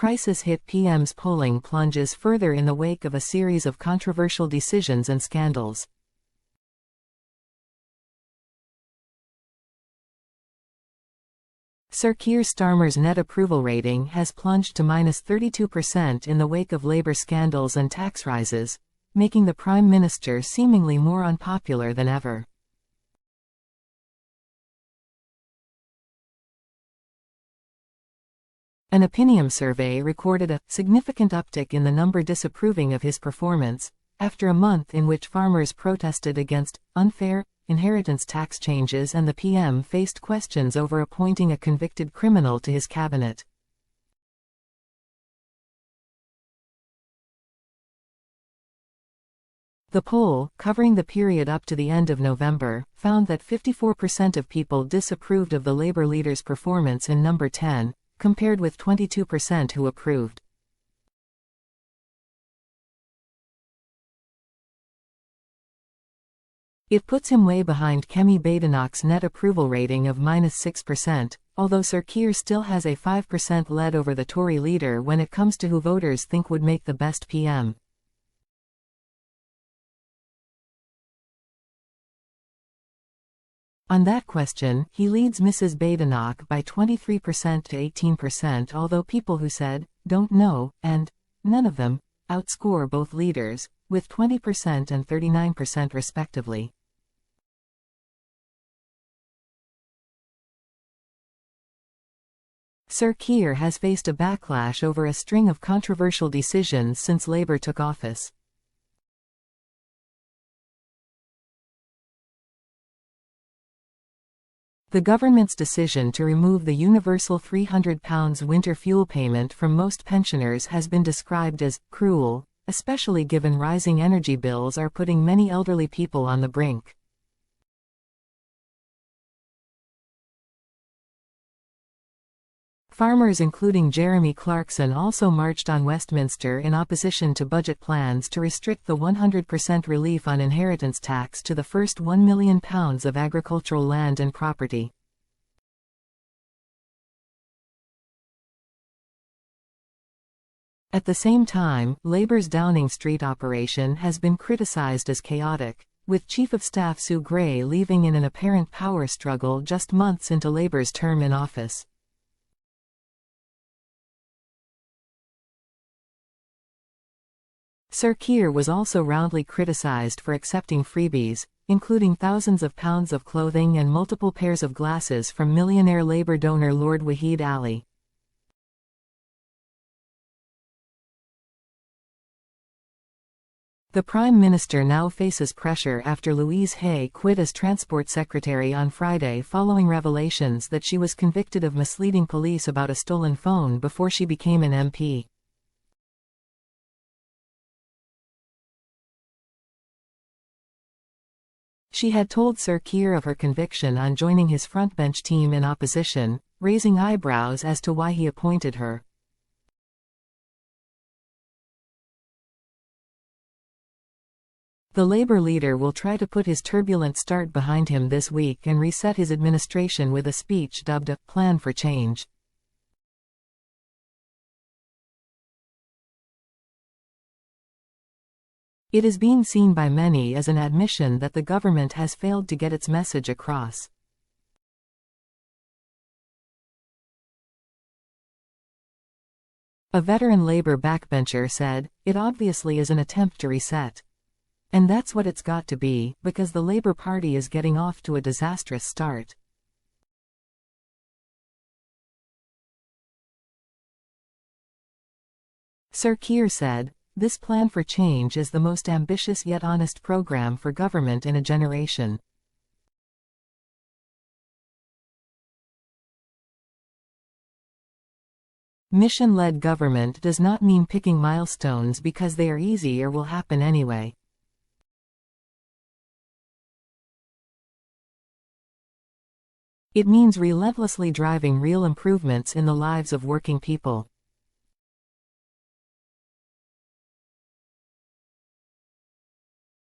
crisis hit PM's polling plunges further in the wake of a series of controversial decisions and scandals. Sir Keir Starmer's net approval rating has plunged to -32% in the wake of Labour scandals and tax rises, making the Prime Minister seemingly more unpopular than ever. An Opinium survey recorded a significant uptick in the number disapproving of his performance, after a month in which farmers protested against unfair inheritance tax changes and the PM faced questions over appointing a convicted criminal to his cabinet. The poll, covering the period up to the end of November, found that 54% of people disapproved of the Labour leader's performance in Number 10, compared with 22% who approved. It puts him way behind Kemi Badenoch's net approval rating of -6%, although Sir Keir still has a 5% lead over the Tory leader when it comes to who voters think would make the best PM. On that question, he leads Mrs. Badenoch by 23% to 18%, although people who said, "don't know," and "none of them," outscore both leaders, with 20% and 39% respectively. Sir Keir has faced a backlash over a string of controversial decisions since Labour took office. The government's decision to remove the universal £300 winter fuel payment from most pensioners has been described as cruel, especially given rising energy bills are putting many elderly people on the brink. Farmers including Jeremy Clarkson also marched on Westminster in opposition to budget plans to restrict the 100% relief on inheritance tax to the first £1 million of agricultural land and property. At the same time, Labour's Downing Street operation has been criticised as chaotic, with Chief of Staff Sue Gray leaving in an apparent power struggle just months into Labour's term in office. Sir Keir was also roundly criticised for accepting freebies, including thousands of pounds of clothing and multiple pairs of glasses from millionaire Labour donor Lord Wahid Ali. The Prime Minister now faces pressure after Louise Hay quit as Transport Secretary on Friday following revelations that she was convicted of misleading police about a stolen phone before she became an MP. She had told Sir Keir of her conviction on joining his frontbench team in opposition, raising eyebrows as to why he appointed her. The Labour leader will try to put his turbulent start behind him this week and reset his administration with a speech dubbed a "plan for change." It is being seen by many as an admission that the government has failed to get its message across. A veteran Labour backbencher said, "It obviously is an attempt to reset. And that's what it's got to be, because the Labour Party is getting off to a disastrous start." Sir Keir said, "This plan for change is the most ambitious yet honest program for government in a generation." Mission-led government does not mean picking milestones because they are easy or will happen anyway. It means relentlessly driving real improvements in the lives of working people.